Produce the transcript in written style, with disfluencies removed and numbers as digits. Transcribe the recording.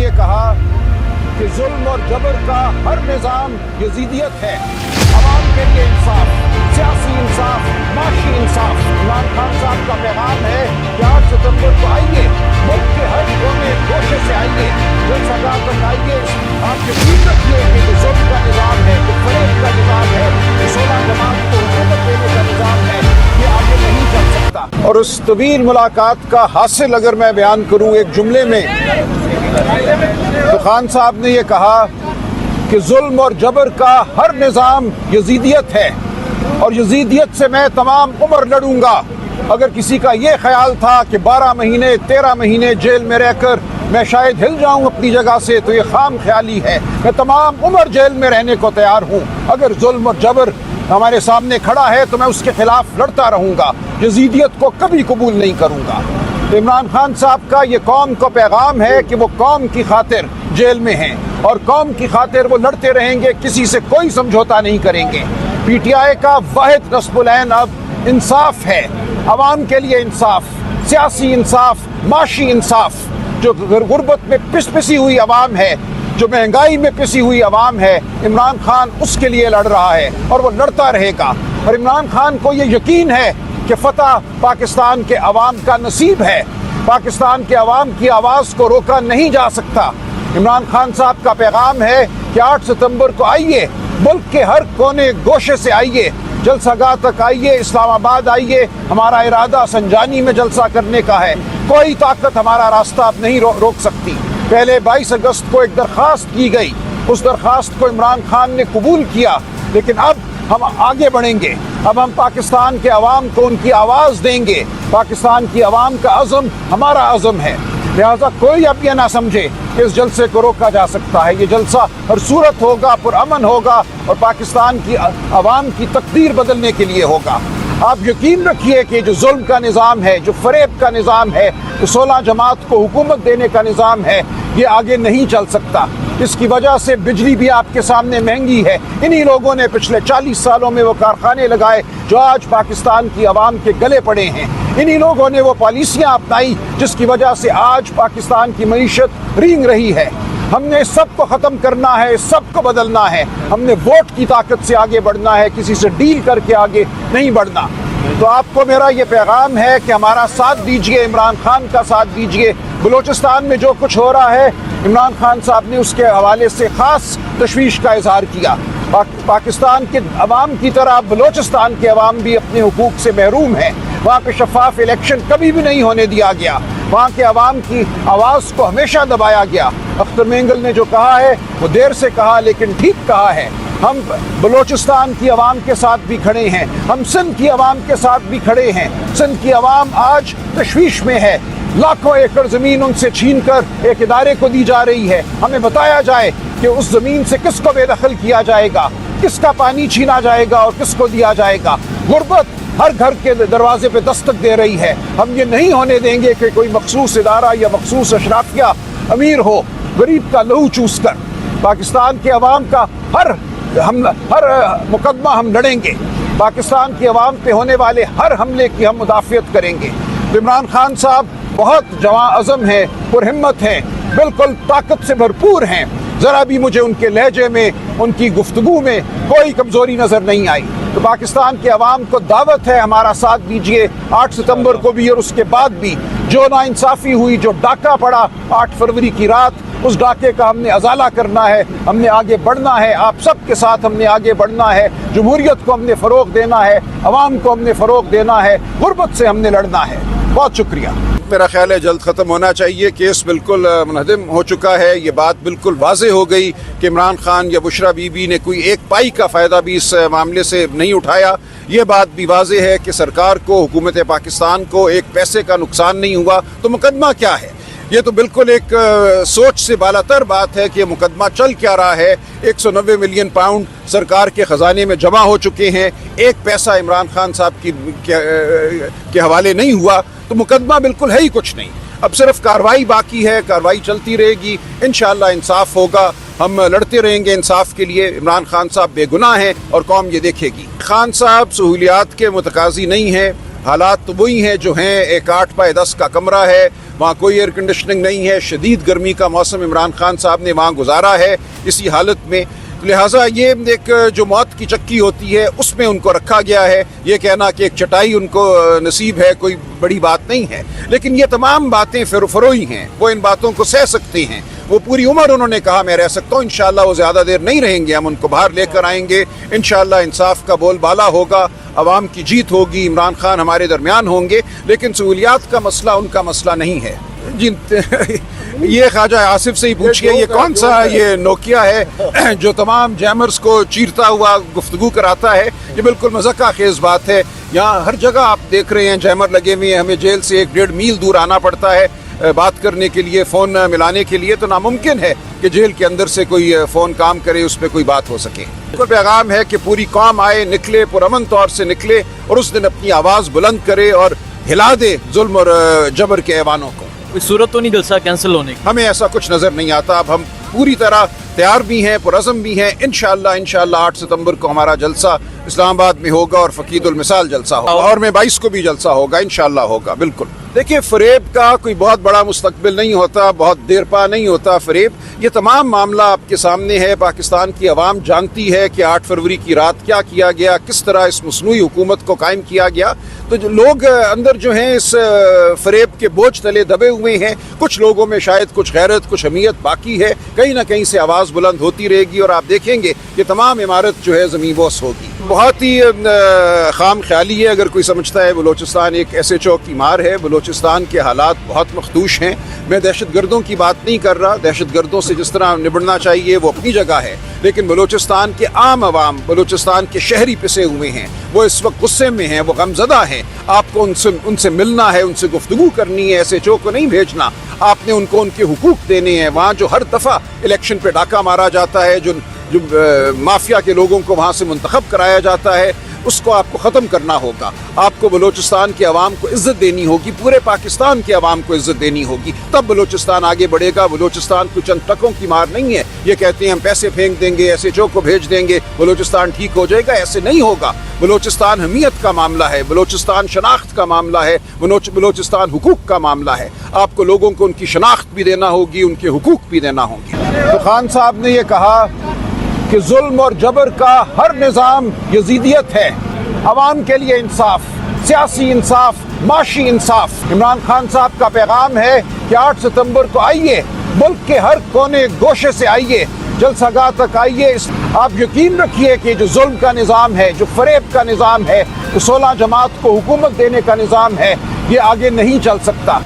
ये कहा कि जुल्म और जबर का हर निज़ाम यजीदियत है। अवाम के लिए इंसाफ, सियासी इंसाफ, माशी इंसाफ। इमरान खान साहब का पैगाम है कि 8 सितंबर को आइए, मुल्क के हर कोने गोशे से आइए, जलसागाह तक आइए। आप यकीन रखिए कि जो जुल्म का निज़ाम है, जो फरेब का निज़ाम है, जो 16 जमात को हुकूमत देने का निज़ाम है, ये आगे नहीं चल सकता। और उस तवील मुलाकात का हासिल अगर मैं बयान करूँ एक जुमले में, तो खान साहब ने ये कहा कि जुल्म और जबर का हर निज़ाम यजीदियत है और यजीदियत से मैं तमाम उम्र लड़ूंगा। अगर किसी का ये ख्याल था कि 12 महीने 13 महीने जेल में रहकर मैं शायद हिल जाऊं अपनी जगह से, तो ये खाम ख्याली है। मैं तमाम उम्र जेल में रहने को तैयार हूँ। अगर जुल्म और जबर हमारे सामने खड़ा है तो मैं उसके खिलाफ लड़ता रहूँगा, यजीदियत को कभी कबूल नहीं करूँगा। इमरान खान साहब का ये कौम को पैगाम है कि वो कौम की खातिर जेल में हैं और कौम की खातिर वो लड़ते रहेंगे, किसी से कोई समझौता नहीं करेंगे। पीटीआई का वाहिद नस्बुल ऐन अब इंसाफ है, अवाम के लिए इंसाफ, सियासी इंसाफ, माशी इंसाफ। जो गुर्बत में पिसी हुई अवाम है, जो महंगाई में पिसी हुई अवाम है, इमरान खान उसके लिए लड़ रहा है और वो लड़ता रहेगा। और इमरान खान को ये यकीन है कि फतह पाकिस्तान के अवाम का नसीब है। पाकिस्तान के अवाम की आवाज़ को रोका नहीं जा सकता। इमरान खान साहब का पैगाम है कि 8 सितंबर को आइए, मुल्क के हर कोने गोशे से आइए, जलसागाह तक आइए, इस्लामाबाद आइए। हमारा इरादा संजानी में जलसा करने का है। कोई ताकत हमारा रास्ता अब नहीं रोक सकती। पहले 22 अगस्त को एक दरख्वास्त की गई, उस दरख्वास्त को इमरान खान ने कबूल किया, लेकिन अब हम आगे बढ़ेंगे। अब हम पाकिस्तान के अवाम को उनकी आवाज़ देंगे। पाकिस्तान की अवाम का अज़म हमारा अज़म है। लिहाजा कोई अब ये ना समझे कि इस जलसे को रोका जा सकता है। ये जलसा हर सूरत होगा, पुरअमन होगा और पाकिस्तान की अवाम की तकदीर बदलने के लिए होगा। आप यकीन रखिए कि जो जुल्म का निज़ाम है, जो फरेब का निज़ाम है, जो 16 जमात को हुकूमत देने का निज़ाम है, ये आगे नहीं चल सकता। इसकी वजह से बिजली भी आपके सामने महंगी है। इन्हीं लोगों ने पिछले 40 सालों में वो कारखाने लगाए जो आज पाकिस्तान की आवाम के गले पड़े हैं। इन्हीं लोगों ने वो पॉलिसियाँ अपनाई जिसकी वजह से आज पाकिस्तान की मईशत रींग रही है। हमने सबको ख़त्म करना है, सबको बदलना है। हमने वोट की ताकत से आगे बढ़ना है, किसी से डील करके आगे नहीं बढ़ना। तो आपको मेरा ये पैगाम है कि हमारा साथ दीजिए, इमरान खान का साथ दीजिए। बलूचिस्तान में जो कुछ हो रहा है, इमरान खान साहब ने उसके हवाले से ख़ास तशवीश का इजहार किया। पाकिस्तान के अवाम की तरह बलूचिस्तान के अवाम भी अपने हुकूक से महरूम है। वहाँ पे शफाफ इलेक्शन कभी भी नहीं होने दिया गया। वहाँ के अवाम की आवाज़ को हमेशा दबाया गया। अख्तर मेंगल ने जो कहा है वो देर से कहा, लेकिन ठीक कहा है। हम बलूचिस्तान की आवाम के साथ भी खड़े हैं, हम सिंध की आवाम के साथ भी खड़े हैं। सिंध की आवाम आज तशवीश में है। लाखों एकड़ ज़मीन उनसे छीनकर एक इदारे को दी जा रही है। हमें बताया जाए कि उस ज़मीन से किसको बेदखल किया जाएगा, किसका पानी छीना जाएगा और किसको दिया जाएगा। गुर्बत हर घर के दरवाजे पे दस्तक दे रही है। हम ये नहीं होने देंगे कि कोई मखसूस इदारा या मखसूस अशराफिया अमीर हो, गरीब का लहू चूस कर। पाकिस्तान के अवाम का हर मुकदमा हम लड़ेंगे। पाकिस्तान की अवाम पे होने वाले हर हमले की हम मुदाफ़ियत करेंगे। इमरान खान साहब बहुत जवां अज़म है, पुरहिम्मत हैं, बिल्कुल ताकत से भरपूर हैं। ज़रा भी मुझे उनके लहजे में, उनकी गुफ्तगू में कोई कमज़ोरी नज़र नहीं आई। तो पाकिस्तान के अवाम को दावत है, हमारा साथ दीजिए 8 सितंबर को भी और उसके बाद भी। जो नाइंसाफ़ी हुई, जो डाका पड़ा 8 फरवरी की रात, उस डाके का हमने अजाला करना है। हमने आगे बढ़ना है, आप सब के साथ हमने आगे बढ़ना है। जमहूरियत को हमने फ़रोग़ देना है, अवाम को हमने फ़रोग़ देना है, गुर्बत से हमने लड़ना है। बहुत शुक्रिया। मेरा ख्याल है जल्द ख़त्म होना चाहिए। केस बिल्कुल मुनहदम हो चुका है। ये बात बिल्कुल वाज़े हो गई कि इमरान खान या बुशरा बीबी ने कोई एक पाई का फ़ायदा भी इस मामले से नहीं उठाया। ये बात भी वाज़े है कि सरकार को, हुकूमत पाकिस्तान को एक पैसे का नुकसान नहीं हुआ। तो मुकदमा क्या है? ये तो बिल्कुल एक सोच से बालातर बात है कि मुकदमा चल क्या रहा है। 190 मिलियन पाउंड सरकार के ख़जाने में जमा हो चुके हैं, एक पैसा इमरान खान साहब के हवाले नहीं हुआ। तो मुकदमा बिल्कुल है ही कुछ नहीं। अब सिर्फ कार्रवाई बाकी है, कार्रवाई चलती रहेगी। इंशाअल्लाह इंसाफ होगा। हम लड़ते रहेंगे इंसाफ के लिए। इमरान खान साहब बेगुनाह हैं और कौम ये देखेगी। खान साहब सहूलियात के मुतकाज़ी नहीं हैं। हालात तो वही हैं जो हैं। एक 8 बाय 10 का कमरा है, वहाँ कोई एयर कंडीशनिंग नहीं है, शदीद गर्मी का मौसम इमरान खान साहब ने वहाँ गुजारा है इसी हालत में। लिहाजा ये एक जो मौत की चक्की होती है उसमें उनको रखा गया है। ये कहना कि एक चटाई उनको नसीब है कोई बड़ी बात नहीं है, लेकिन ये तमाम बातें फरोई हैं, वो इन बातों को सह सकते हैं। वो पूरी उम्र उन्होंने कहा मैं रह सकता हूँ, इंशाअल्लाह वो ज़्यादा देर नहीं रहेंगे, हम उनको बाहर लेकर आएंगे, इंशाअल्लाह इंसाफ का बोलबाला होगा, अवाम की जीत होगी, इमरान खान हमारे दरमियान होंगे। लेकिन सहूलियात का मसला उनका मसला नहीं है जी। ये ख्वाजा आसिफ से ही पूछिए, ये कौन सा ये नोकिया है जो तमाम जैमर्स को चीरता हुआ गुफ्तगू कराता है। ये बिल्कुल मज़ाक़ खेज़ बात है। यहाँ हर जगह आप देख रहे हैं जैमर लगे हुए हैं, हमें जेल से 1-1.5 मील दूर आना पड़ता है बात करने के लिए, फ़ोन मिलाने के लिए। तो नामुमकिन है कि जेल के अंदर से कोई फ़ोन काम करे, उस पर कोई बात हो सके। बिल्कुल पैगाम है कि पूरी कौम आए, निकले, पुरअमन तौर से निकले और उस दिन अपनी आवाज़ बुलंद करे और हिला दे जुल्म और जबर के ऐवानों को। कोई सूरत तो नहीं जलसा कैंसिल होने की? हमें ऐसा कुछ नज़र नहीं आता। अब हम पूरी तरह तैयार भी हैं, पुरअज़म भी हैं। इंशाअल्लाह 8 सितंबर को हमारा जलसा इस्लामाबाद में होगा और फ़कीदुल मिसाल जलसा होगा, और में 22 को भी जलसा होगा, इंशाअल्लाह होगा। बिल्कुल देखिए, फ़रेब का कोई बहुत बड़ा मुस्तकबिल नहीं होता, बहुत देर पा नहीं होता फ़रेब। ये तमाम मामला आपके सामने है। पाकिस्तान की आवाम जानती है कि 8 फरवरी की रात क्या किया गया, किस तरह इस मसनूई हुकूमत को कायम किया गया। तो जो लोग अंदर जो हैं इस फ़रेब के बोझ तले दबे हुए हैं। कुछ लोगों में शायद कुछ गैरत, कुछ हमीयत बाकी है, कहीं ना कहीं से आवाज़ बुलंद होती रहेगी और आप देखेंगे कि तमाम इमारत जो है ज़मीन बोस होगी। बहुत ही खाम ख्याली है अगर कोई समझता है बलूचिस्तान एक SHO की मार है। बलूचिस्तान के हालात बहुत मखदूश हैं। मैं दहशत गर्दों की बात नहीं कर रहा, दहशत गर्दों से जिस तरह निबड़ना चाहिए वो अपनी जगह है, लेकिन बलूचिस्तान के आम आवाम, बलूचिस्तान के शहरी पिसे हुए हैं, वो इस वक्त गुस्से में हैं, वो गमज़दा हैं। आपको उनसे मिलना है, उनसे गुफ्तगू करनी है, SHO को नहीं भेजना। आपने उनको उनके हुकूक देने हैं। वहाँ जो हर दफ़ा इलेक्शन पे डाका मारा जाता है, जो माफिया के लोगों को वहाँ से मुंतखब कराया जाता है, उसको आपको ख़त्म करना होगा। आपको बलूचिस्तान के अवाम को इज़्ज़त देनी होगी, पूरे पाकिस्तान के अवाम को इज़्ज़त देनी होगी, तब बलूचिस्तान आगे बढ़ेगा। बलूचिस्तान कोई चंद ट्रकों की मार नहीं है। ये कहते हैं हम पैसे फेंक देंगे, SHO को भेज देंगे, बलूचिस्तान ठीक हो जाएगा, ऐसे नहीं होगा। बलूचिस्तान हमीयत का मामला है, बलूचिस्तान शनाख्त का मामला है, बलूचिस्तान हुकूक का मामला है। आपको लोगों को उनकी शनाख्त भी देना होगी, उनके हुकूक भी देना होंगे। तो खान साहब ने ये कहा कि जुल्म और जबर का हर निज़ाम यजीदियत है, अवाम के लिए इंसाफ, सियासी इंसाफ, माशी इंसाफ। इमरान खान साहब का पैगाम है कि 8 सितंबर को आइए, मुल्क के हर कोने गोशे से आइए, जलसागाह तक आइए। आप यकीन रखिए कि जो जुल्म का निज़ाम है, जो फरेब का निज़ाम है, जो 16 जमात को हुकूमत देने का निज़ाम है, ये आगे नहीं चल सकता।